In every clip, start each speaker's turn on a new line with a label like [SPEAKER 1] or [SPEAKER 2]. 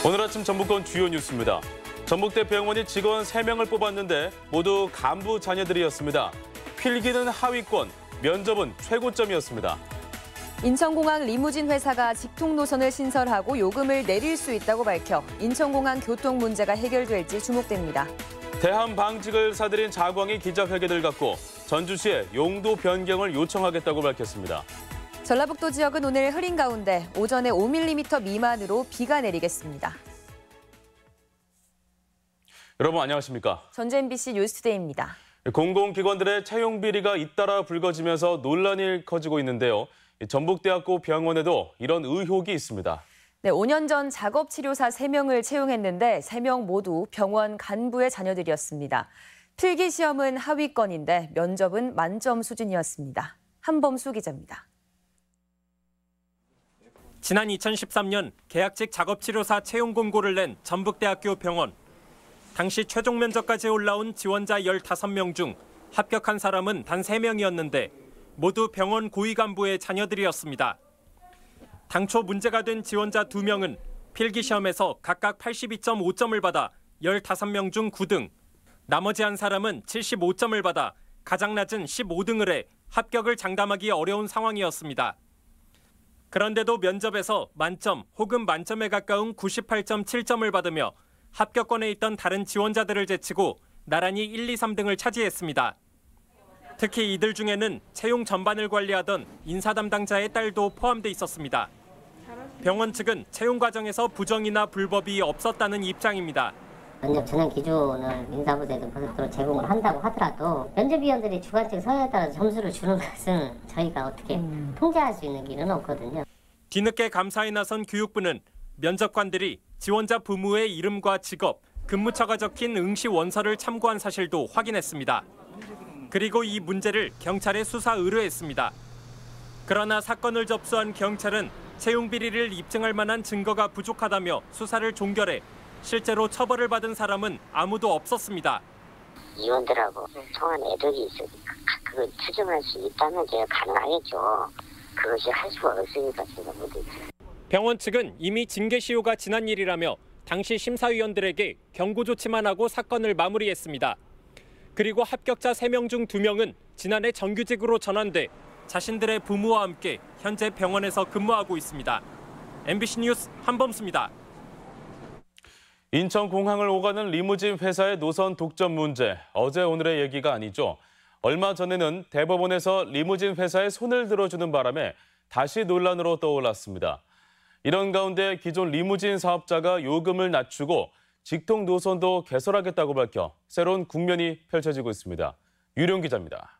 [SPEAKER 1] 오늘 아침 전북권 주요 뉴스입니다. 전북대 병원이 직원 3명을 뽑았는데 모두 간부 자녀들이었습니다. 필기는 하위권, 면접은 최고점이었습니다.
[SPEAKER 2] 인천공항 리무진 회사가 직통 노선을 신설하고 요금을 내릴 수 있다고 밝혀 인천공항 교통 문제가 해결될지 주목됩니다.
[SPEAKER 1] 대한방직을 사들인 자광이 기자회견을 갖고 전주시에 용도 변경을 요청하겠다고 밝혔습니다.
[SPEAKER 2] 전라북도 지역은 오늘 흐린 가운데 오전에 5mm 미만으로 비가 내리겠습니다.
[SPEAKER 1] 여러분 안녕하십니까?
[SPEAKER 2] 전주 MBC 뉴스투데이입니다.
[SPEAKER 1] 공공기관들의 채용 비리가 잇따라 불거지면서 논란이 커지고 있는데요. 전북대학교 병원에도 이런 의혹이 있습니다.
[SPEAKER 2] 네, 5년 전 작업치료사 3명을 채용했는데 3명 모두 병원 간부의 자녀들이었습니다. 필기시험은 하위권인데 면접은 만점 수준이었습니다. 한범수 기자입니다.
[SPEAKER 3] 지난 2013년 계약직 작업치료사 채용 공고를 낸 전북대학교 병원. 당시 최종 면접까지 올라온 지원자 15명 중 합격한 사람은 단 3명이었는데 모두 병원 고위 간부의 자녀들이었습니다. 당초 문제가 된 지원자 2명은 필기시험에서 각각 82.5점을 받아 15명 중 9등, 나머지 한 사람은 75점을 받아 가장 낮은 15등을 해 합격을 장담하기 어려운 상황이었습니다. 그런데도 면접에서 만점 혹은 만점에 가까운 98.7점을 받으며 합격권에 있던 다른 지원자들을 제치고 나란히 1, 2, 3등을 차지했습니다. 특히 이들 중에는 채용 전반을 관리하던 인사 담당자의 딸도 포함돼 있었습니다. 병원 측은 채용 과정에서 부정이나 불법이 없었다는 입장입니다.
[SPEAKER 4] 면접 전형 기준을 인사부대도 고속도로 제공을 한다고 하더라도 면접위원들이 주관적 성향에 따라서 점수를 주는 것은 저희가 어떻게 통제할 수 있는 길은 없거든요.
[SPEAKER 3] 뒤늦게 감사에 나선 교육부는 면접관들이 지원자 부모의 이름과 직업, 근무처가 적힌 응시 원서를 참고한 사실도 확인했습니다. 그리고 이 문제를 경찰에 수사 의뢰했습니다. 그러나 사건을 접수한 경찰은 채용 비리를 입증할 만한 증거가 부족하다며 수사를 종결해 실제로 처벌을 받은 사람은 아무도 없었습니다.
[SPEAKER 5] 의원들하고 통한 애덕이 있으니까 그걸 추정할 수 있다면 제가 가능하겠죠. 그것이 할 수가 없으니까 제가 못했죠.
[SPEAKER 3] 병원 측은 이미 징계 시효가 지난 일이라며 당시 심사위원들에게 경고 조치만 하고 사건을 마무리했습니다. 그리고 합격자 3명 중 2명은 지난해 정규직으로 전환돼 자신들의 부모와 함께 현재 병원에서 근무하고 있습니다. MBC 뉴스 한범수입니다.
[SPEAKER 1] 인천공항을 오가는 리무진 회사의 노선 독점 문제, 어제 오늘의 얘기가 아니죠. 얼마 전에는 대법원에서 리무진 회사에 손을 들어주는 바람에 다시 논란으로 떠올랐습니다. 이런 가운데 기존 리무진 사업자가 요금을 낮추고 직통 노선도 개설하겠다고 밝혀 새로운 국면이 펼쳐지고 있습니다. 유룡 기자입니다.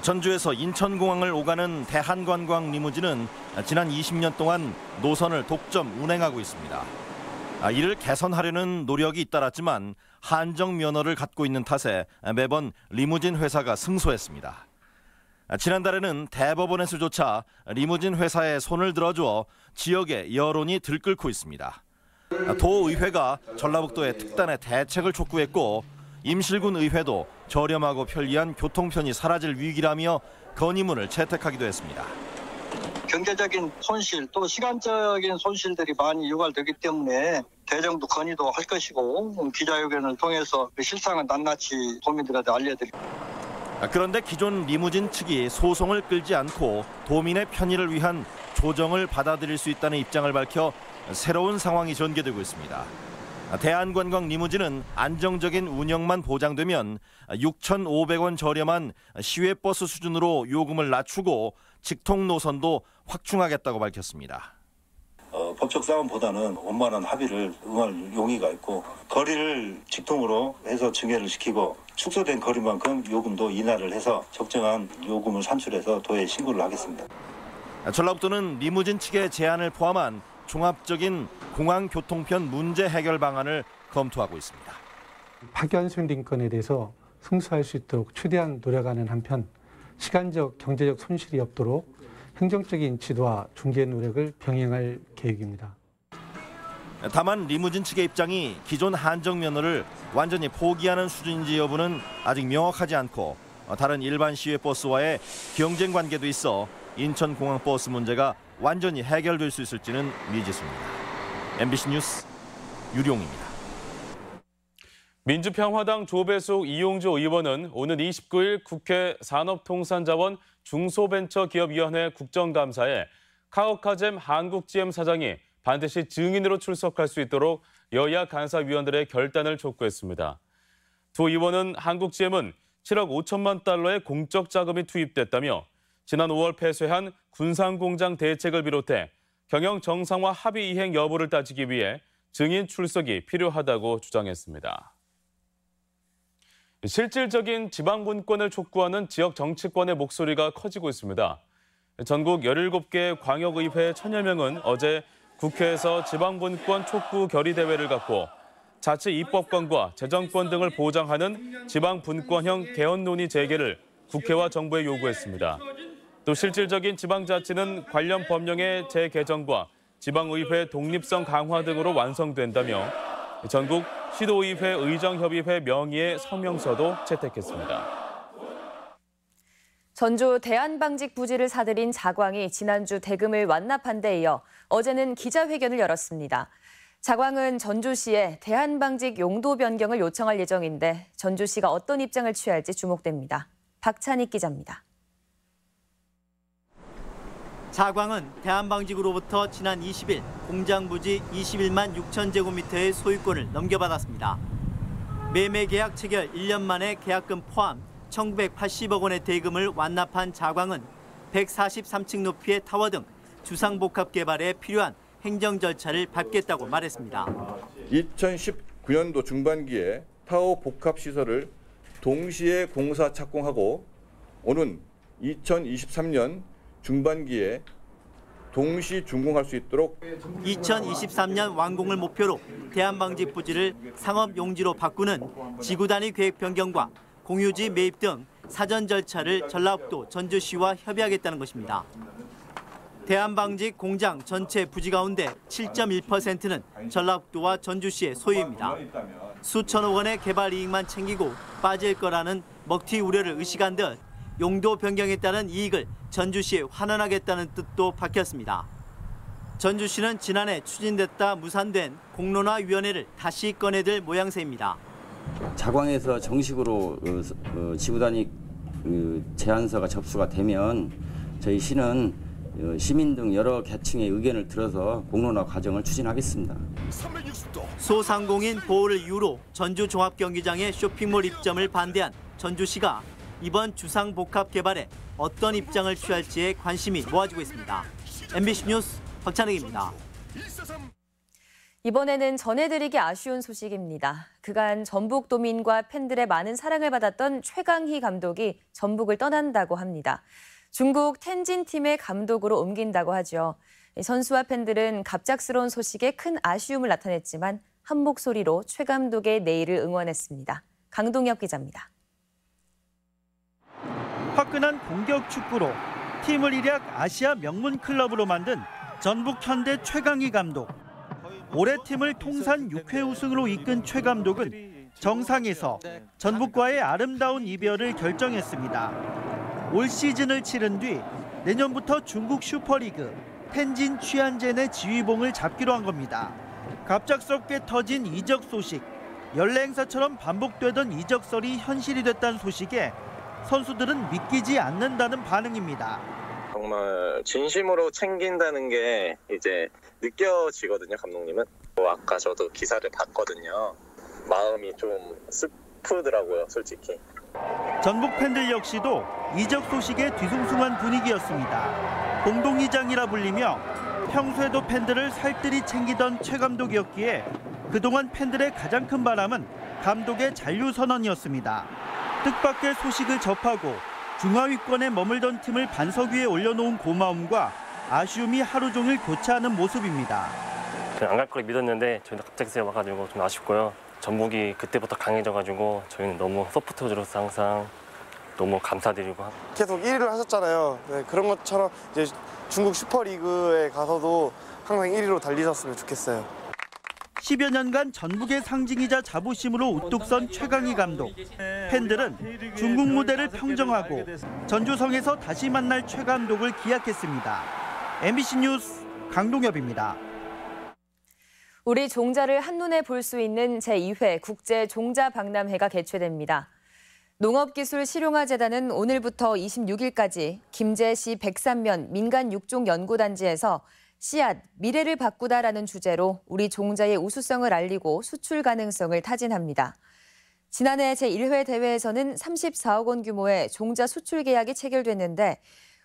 [SPEAKER 6] 전주에서 인천공항을 오가는 대한관광 리무진은 지난 20년 동안 노선을 독점 운행하고 있습니다. 이를 개선하려는 노력이 잇따랐지만 한정 면허를 갖고 있는 탓에 매번 리무진 회사가 승소했습니다. 지난달에는 대법원에서조차 리무진 회사에 손을 들어주어 지역의 여론이 들끓고 있습니다. 도의회가 전라북도의 특단의 대책을 촉구했고 임실군 의회도 저렴하고 편리한 교통편이 사라질 위기라며 건의문을 채택하기도 했습니다.
[SPEAKER 7] 경제적인 손실 또 시간적인 손실들이 많이 유발되기 때문에 대정부 건의도 할 것이고 기자회견을 통해서 그 실상은 낱낱이 도민들한테 알려드립니다.
[SPEAKER 6] 그런데 기존 리무진 측이 소송을 끌지 않고 도민의 편의를 위한 조정을 받아들일 수 있다는 입장을 밝혀 새로운 상황이 전개되고 있습니다. 대한관광 리무진은 안정적인 운영만 보장되면 6,500원 저렴한 시외버스 수준으로 요금을 낮추고 직통 노선도 확충하겠다고 밝혔습니다.
[SPEAKER 8] 법적 싸움보다는 원만한 합의를 응할 용의가 있고 거리를 직통으로 해서 증여를 시키고 축소된 거리만큼 요금도 인하를 해서 적정한 요금을 산출해서 도에 신고를 하겠습니다.
[SPEAKER 6] 전라북도는 리무진 측의 제안을 포함한 종합적인 공항 교통편 문제 해결 방안을 검토하고 있습니다.
[SPEAKER 9] 파기환송 인권에 대해서 승소할 수 있도록 최대한 노력하는 한편 시간적, 경제적 손실이 없도록 행정적인 지도와 중개 노력을 병행할 계획입니다.
[SPEAKER 6] 다만 리무진 측의 입장이 기존 한정 면허를 완전히 포기하는 수준인지 여부는 아직 명확하지 않고 다른 일반 시외 버스와의 경쟁 관계도 있어 인천공항 버스 문제가 완전히 해결될 수 있을지는 미지수입니다. MBC 뉴스 유룡입니다.
[SPEAKER 1] 민주평화당 조배숙 이용주 의원은 오는 29일 국회 산업통상자원 중소벤처기업위원회 국정감사에 카오카잼 한국GM 사장이 반드시 증인으로 출석할 수 있도록 여야 간사위원들의 결단을 촉구했습니다. 두 의원은 한국GM은 7억 5천만 달러의 공적 자금이 투입됐다며 지난 5월 폐쇄한 군산공장 대책을 비롯해 경영 정상화 합의 이행 여부를 따지기 위해 증인 출석이 필요하다고 주장했습니다. 실질적인 지방분권을 촉구하는 지역 정치권의 목소리가 커지고 있습니다. 전국 17개 광역의회 1000여 명은 어제 국회에서 지방분권 촉구 결의대회를 갖고 자치 입법권과 재정권 등을 보장하는 지방분권형 개헌 논의 재개를 국회와 정부에 요구했습니다. 또 실질적인 지방자치는 관련 법령의 재개정과 지방의회 독립성 강화 등으로 완성된다며 전국 시도의회 의정협의회 명의의 성명서도 채택했습니다.
[SPEAKER 2] 전주 대한방직 부지를 사들인 자광이 지난주 대금을 완납한 데 이어 어제는 기자회견을 열었습니다. 자광은 전주시에 대한방직 용도 변경을 요청할 예정인데 전주시가 어떤 입장을 취할지 주목됩니다. 박찬익 기자입니다.
[SPEAKER 10] 자광은 대한방직으로부터 지난 20일 공장 부지 21만 6천 제곱미터의 소유권을 넘겨받았습니다. 매매 계약 체결 1년 만에 계약금 포함 1,980억 원의 대금을 완납한 자광은 143층 높이의 타워 등 주상복합 개발에 필요한 행정 절차를 밟겠다고 말했습니다.
[SPEAKER 11] 2019년도 중반기에 타워 복합 시설을 동시에 공사 착공하고 오는 2023년 중반기에 동시 준공할 수 있도록
[SPEAKER 10] 2023년 완공을 목표로 대한방직 부지를 상업용지로 바꾸는 지구 단위 계획 변경과 공유지 매입 등 사전 절차를 전라북도 전주시와 협의하겠다는 것입니다. 대한방직 공장 전체 부지 가운데 7.1%는 전라북도와 전주시의 소유입니다. 수천억 원의 개발 이익만 챙기고 빠질 거라는 먹튀 우려를 의식한 듯 용도 변경에 따른 이익을 전주시에 환원하겠다는 뜻도 밝혔습니다. 전주시는 지난해 추진됐다 무산된 공론화위원회를 다시 꺼내들 모양새입니다.
[SPEAKER 12] 자광에서 정식으로 지구단위 제안서가 접수가 되면 저희 시는 시민 등 여러 계층의 의견을 들어서 공론화 과정을 추진하겠습니다.
[SPEAKER 10] 소상공인 보호를 이유로 전주종합경기장의 쇼핑몰 입점을 반대한 전주시가 이번 주상복합 개발에 어떤 입장을 취할지에 관심이 모아지고 있습니다. MBC 뉴스 박찬익입니다.
[SPEAKER 2] 이번에는 전해드리기 아쉬운 소식입니다. 그간 전북도민과 팬들의 많은 사랑을 받았던 최강희 감독이 전북을 떠난다고 합니다. 중국 텐진팀의 감독으로 옮긴다고 하죠. 선수와 팬들은 갑작스러운 소식에 큰 아쉬움을 나타냈지만 한 목소리로 최 감독의 내일을 응원했습니다. 강동엽 기자입니다.
[SPEAKER 13] 화끈한 공격 축구로 팀을 일약 아시아 명문 클럽으로 만든 전북 현대 최강희 감독. 올해 팀을 통산 6회 우승으로 이끈 최 감독은 정상에서 전북과의 아름다운 이별을 결정했습니다. 올 시즌을 치른 뒤 내년부터 중국 슈퍼리그 텐진 취안젠의 지휘봉을 잡기로 한 겁니다. 갑작스럽게 터진 이적 소식, 연례 행사처럼 반복되던 이적설이 현실이 됐다는 소식에 선수들은 믿기지 않는다는 반응입니다.
[SPEAKER 14] 정말 진심으로 챙긴다는 게 이제 느껴지거든요, 감독님은. 아까 저도 기사를 봤거든요. 마음이 좀 슬프더라고요, 솔직히.
[SPEAKER 13] 전북 팬들 역시도 이적 소식에 뒤숭숭한 분위기였습니다. 공동의장이라 불리며 평소에도 팬들을 살뜰히 챙기던 최 감독이었기에 그동안 팬들의 가장 큰 바람은 감독의 잔류선언이었습니다. 뜻밖의 소식을 접하고 중하위권에 머물던 팀을 반석 위에 올려놓은 고마움과 아쉬움이 하루 종일 교차하는 모습입니다.
[SPEAKER 15] 안 갈 거를 믿었는데 저희는 갑자기 와가지고 좀 아쉽고요. 전북이 그때부터 강해져가지고 저희는 너무 서포터즈로서 항상 너무 감사드리고.
[SPEAKER 16] 계속 1위를 하셨잖아요. 네, 그런 것처럼 이제 중국 슈퍼리그에 가서도 항상 1위로 달리셨으면 좋겠어요.
[SPEAKER 13] 10여 년간 전북의 상징이자 자부심으로 우뚝 선 최강희 감독. 팬들은 중국 무대를 평정하고 전주성에서 다시 만날 최 감독을 기약했습니다. MBC 뉴스 강동엽입니다.
[SPEAKER 2] 우리 종자를 한눈에 볼 수 있는 제2회 국제종자박람회가 개최됩니다. 농업기술실용화재단은 오늘부터 26일까지 김제시 백산면 민간육종연구단지에서 씨앗, 미래를 바꾸다라는 주제로 우리 종자의 우수성을 알리고 수출 가능성을 타진합니다. 지난해 제1회 대회에서는 34억 원 규모의 종자 수출 계약이 체결됐는데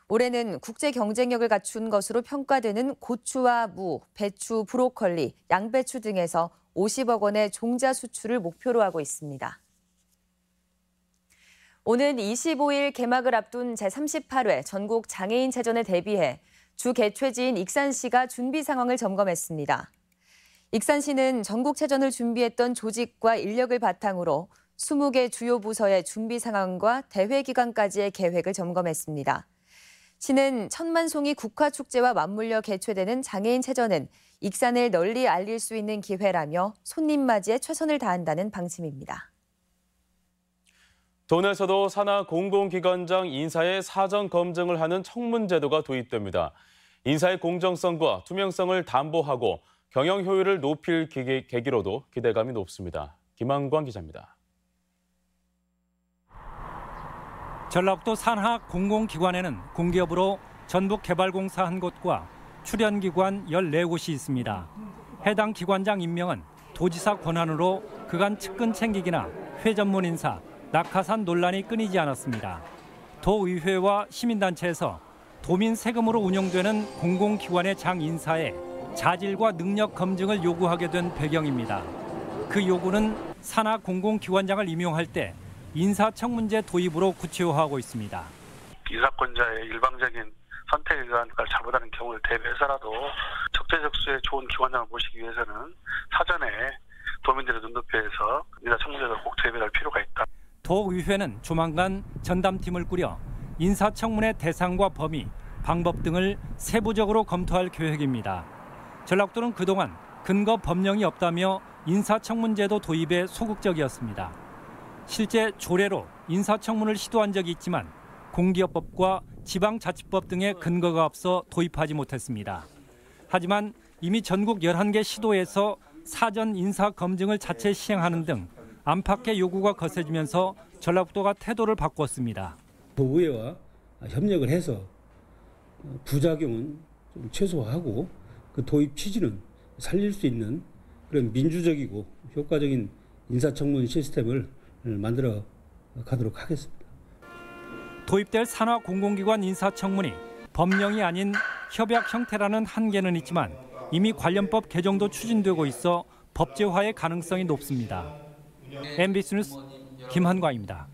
[SPEAKER 2] 올해는 국제 경쟁력을 갖춘 것으로 평가되는 고추와 무, 배추, 브로콜리, 양배추 등에서 50억 원의 종자 수출을 목표로 하고 있습니다. 오는 25일 개막을 앞둔 제38회 전국 장애인체전에 대비해 주 개최지인 익산시가 준비 상황을 점검했습니다. 익산시는 전국체전을 준비했던 조직과 인력을 바탕으로 20개 주요 부서의 준비 상황과 대회 기간까지의 계획을 점검했습니다. 시는 천만송이 국화축제와 맞물려 개최되는 장애인체전은 익산을 널리 알릴 수 있는 기회라며 손님 맞이에 최선을 다한다는 방침입니다.
[SPEAKER 1] 돈에서도 산하 공공기관장 인사의 사전 검증을 하는 청문제도가 도입됩니다. 인사의 공정성과 투명성을 담보하고 경영 효율을 높일 계기로도 기대감이 높습니다. 김한광 기자입니다.
[SPEAKER 17] 전라북도 산하 공공기관에는 공기업으로 전북개발공사 1곳과 출연기관 14곳이 있습니다. 해당 기관장 임명은 도지사 권한으로 그간 측근 챙기기나 회 전문 인사, 낙하산 논란이 끊이지 않았습니다. 도의회와 시민단체에서 도민 세금으로 운영되는 공공기관의 장 인사의 자질과 능력 검증을 요구하게 된 배경입니다. 그 요구는 산하 공공기관장을 임용할 때 인사청문제 도입으로 구체화하고 있습니다.
[SPEAKER 18] 인사권자의 일방적인 선택 의견을 잘못하는 경우를 대비해서라도 적재적소에 좋은 기관장을 모시기 위해서는 사전에 도민들의 눈높이에서 인사청문제를 꼭 도입할 필요가 있다.
[SPEAKER 17] 도의회는 조만간 전담팀을 꾸려 인사청문회 대상과 범위, 방법 등을 세부적으로 검토할 계획입니다. 전라북도는 그동안 근거 법령이 없다며 인사청문제도 도입에 소극적이었습니다. 실제 조례로 인사청문을 시도한 적이 있지만 공기업법과 지방자치법 등의 근거가 없어 도입하지 못했습니다. 하지만 이미 전국 11개 시도에서 사전 인사 검증을 자체 시행하는 등 안팎의 요구가 거세지면서 전라북도가 태도를 바꿨습니다.
[SPEAKER 19] 도의회와 협력을 해서 부작용은 좀 최소화하고 그 도입 취지는 살릴 수 있는 그런 민주적이고 효과적인 인사청문 시스템을 만들어 가도록 하겠습니다.
[SPEAKER 17] 도입될 산하 공공기관 인사청문이 법령이 아닌 협약 형태라는 한계는 있지만 이미 관련법 개정도 추진되고 있어 법제화의 가능성이 높습니다. MBC 뉴스 김한과입니다.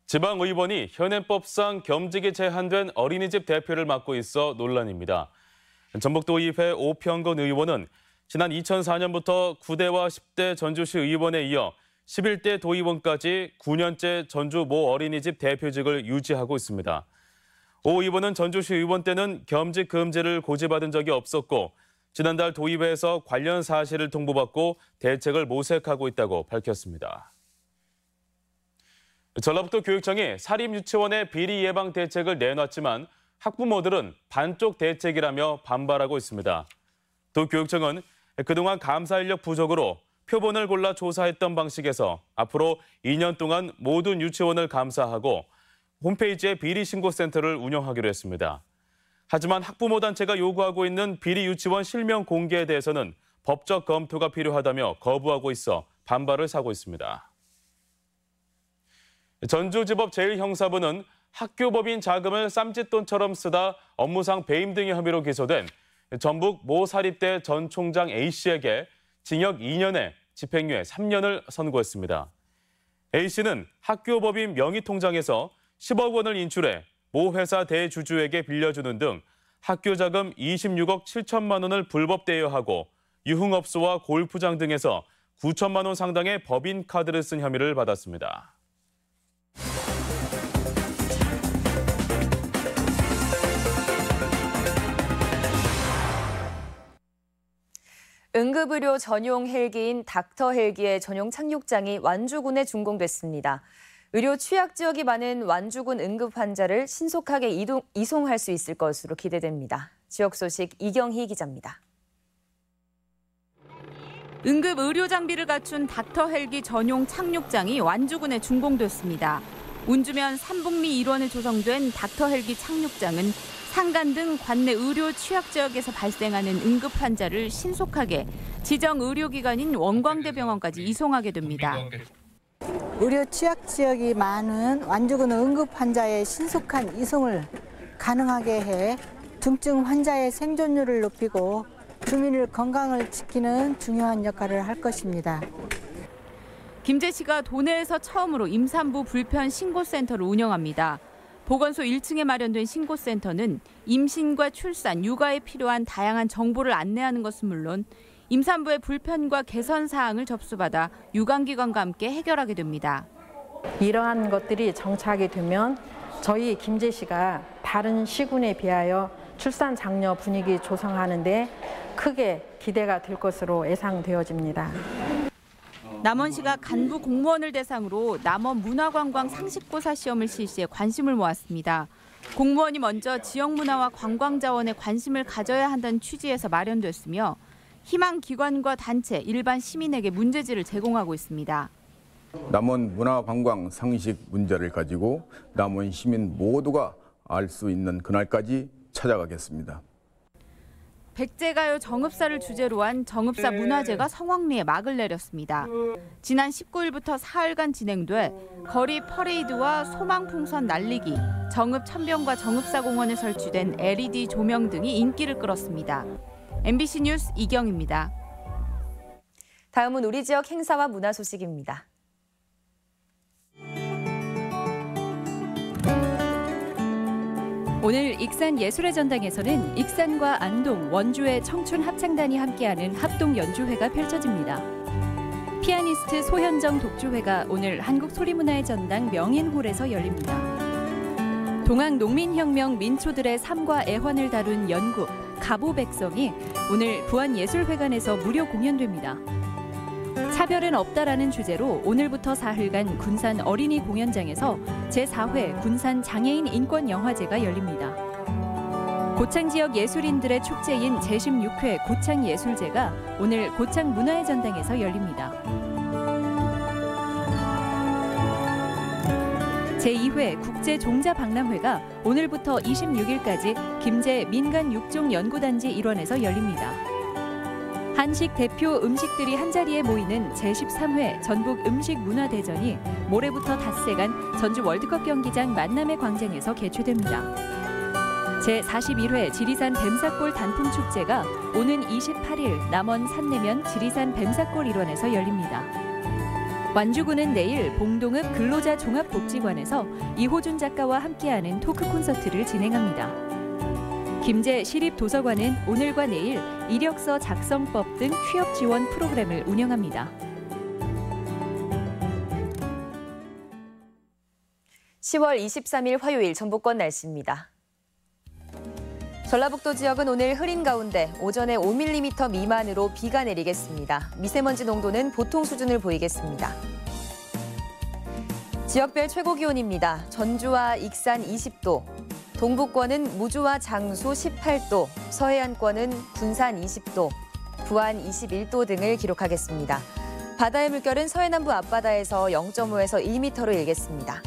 [SPEAKER 1] 지방의원이 현행법상 겸직이 제한된 어린이집 대표를 맡고 있어 논란입니다. 전북도의회 오평건 의원은 지난 2004년부터 9대와 10대 전주시 의원에 이어 11대 도의원까지 9년째 전주 모 어린이집 대표직을 유지하고 있습니다. 오 의원은 전주시 의원 때는 겸직 금지를 고지받은 적이 없었고 지난달 도의회에서 관련 사실을 통보받고 대책을 모색하고 있다고 밝혔습니다. 전라북도 교육청이 사립유치원의 비리 예방 대책을 내놨지만 학부모들은 반쪽 대책이라며 반발하고 있습니다. 또 교육청은 그동안 감사 인력 부족으로 표본을 골라 조사했던 방식에서 앞으로 2년 동안 모든 유치원을 감사하고 홈페이지에 비리신고센터를 운영하기로 했습니다. 하지만 학부모 단체가 요구하고 있는 비리 유치원 실명 공개에 대해서는 법적 검토가 필요하다며 거부하고 있어 반발을 사고 있습니다. 전주지법 제1형사부는 학교법인 자금을 쌈짓돈처럼 쓰다 업무상 배임 등의 혐의로 기소된 전북 모 사립대 전 총장 A씨에게 징역 2년에 집행유예 3년을 선고했습니다. A씨는 학교법인 명의통장에서 10억 원을 인출해 모 회사 대주주에게 빌려주는 등 학교 자금 26억 7천만 원을 불법 대여하고 유흥업소와 골프장 등에서 9천만 원 상당의 법인카드를 쓴 혐의를 받았습니다.
[SPEAKER 2] 응급의료 전용 헬기인 닥터 헬기의 전용 착륙장이 완주군에 준공됐습니다. 의료 취약 지역이 많은 완주군 응급 환자를 신속하게 이송할 수 있을 것으로 기대됩니다. 지역 소식 이경희 기자입니다.
[SPEAKER 20] 응급 의료 장비를 갖춘 닥터 헬기 전용 착륙장이 완주군에 준공됐습니다. 운주면 삼북리 일원에 조성된 닥터 헬기 착륙장은 상간 등 관내 의료 취약 지역에서 발생하는 응급 환자를 신속하게 지정 의료기관인 원광대병원까지 이송하게 됩니다.
[SPEAKER 21] 의료 취약 지역이 많은 완주군 응급 환자의 신속한 이송을 가능하게 해 중증 환자의 생존율을 높이고 주민의 건강을 지키는 중요한 역할을 할 것입니다.
[SPEAKER 20] 김제시가 도내에서 처음으로 임산부 불편 신고센터를 운영합니다. 보건소 1층에 마련된 신고센터는 임신과 출산, 육아에 필요한 다양한 정보를 안내하는 것은 물론 임산부의 불편과 개선 사항을 접수받아 유관기관과 함께 해결하게 됩니다.
[SPEAKER 22] 이러한 것들이 정착이 되면 저희 김제시가 다른 시군에 비하여 출산 장려 분위기 조성하는 데 크게 기대가 될 것으로 예상되어집니다.
[SPEAKER 20] 남원시가 간부 공무원을 대상으로 남원 문화관광 상식고사 시험을 실시해 관심을 모았습니다. 공무원이 먼저 지역 문화와 관광 자원에 관심을 가져야 한다는 취지에서 마련됐으며 희망 기관과 단체, 일반 시민에게 문제지를 제공하고 있습니다.
[SPEAKER 23] 남원 문화관광 상식 문제를 가지고 남원 시민 모두가 알 수 있는 그날까지 찾아가겠습니다.
[SPEAKER 20] 백제가요 정읍사를 주제로 한 정읍사 문화제가 성황리에 막을 내렸습니다. 지난 19일부터 사흘간 진행돼 거리 퍼레이드와 소망풍선 날리기, 정읍 천병과 정읍사공원에 설치된 LED 조명 등이 인기를 끌었습니다. MBC 뉴스 이경입니다.
[SPEAKER 2] 다음은 우리 지역 행사와 문화 소식입니다.
[SPEAKER 24] 오늘 익산 예술의 전당에서는 익산과 안동, 원주의 청춘 합창단이 함께하는 합동 연주회가 펼쳐집니다. 피아니스트 소현정 독주회가 오늘 한국소리문화의 전당 명인홀에서 열립니다. 동학 농민혁명 민초들의 삶과 애환을 다룬 연극 가보백성이 오늘 부안예술회관에서 무료 공연됩니다. 차별은 없다라는 주제로 오늘부터 사흘간 군산 어린이 공연장에서 제4회 군산 장애인 인권영화제가 열립니다. 고창 지역 예술인들의 축제인 제16회 고창예술제가 오늘 고창 문화의 전당에서 열립니다. 제2회 국제종자박람회가 오늘부터 26일까지 김제 민간육종연구단지 일원에서 열립니다. 한식 대표 음식들이 한자리에 모이는 제13회 전국 음식문화대전이 모레부터 닷새간 전주 월드컵 경기장 만남의 광장에서 개최됩니다. 제41회 지리산 뱀사골 단풍축제가 오는 28일 남원 산내면 지리산 뱀사골 일원에서 열립니다. 완주군은 내일 봉동읍 근로자 종합복지관에서 이호준 작가와 함께하는 토크 콘서트를 진행합니다. 김제 시립도서관은 오늘과 내일 이력서 작성법 등 취업 지원 프로그램을 운영합니다.
[SPEAKER 2] (10월 23일) 화요일 전북권 날씨입니다. 전라북도 지역은 오늘 흐린 가운데 오전에 5mm 미만으로 비가 내리겠습니다. 미세먼지 농도는 보통 수준을 보이겠습니다. 지역별 최고 기온입니다. 전주와 익산 20도, 동북권은 무주와 장수 18도, 서해안권은 군산 20도, 부안 21도 등을 기록하겠습니다. 바다의 물결은 서해남부 앞바다에서 0.5에서 1m로 일겠습니다.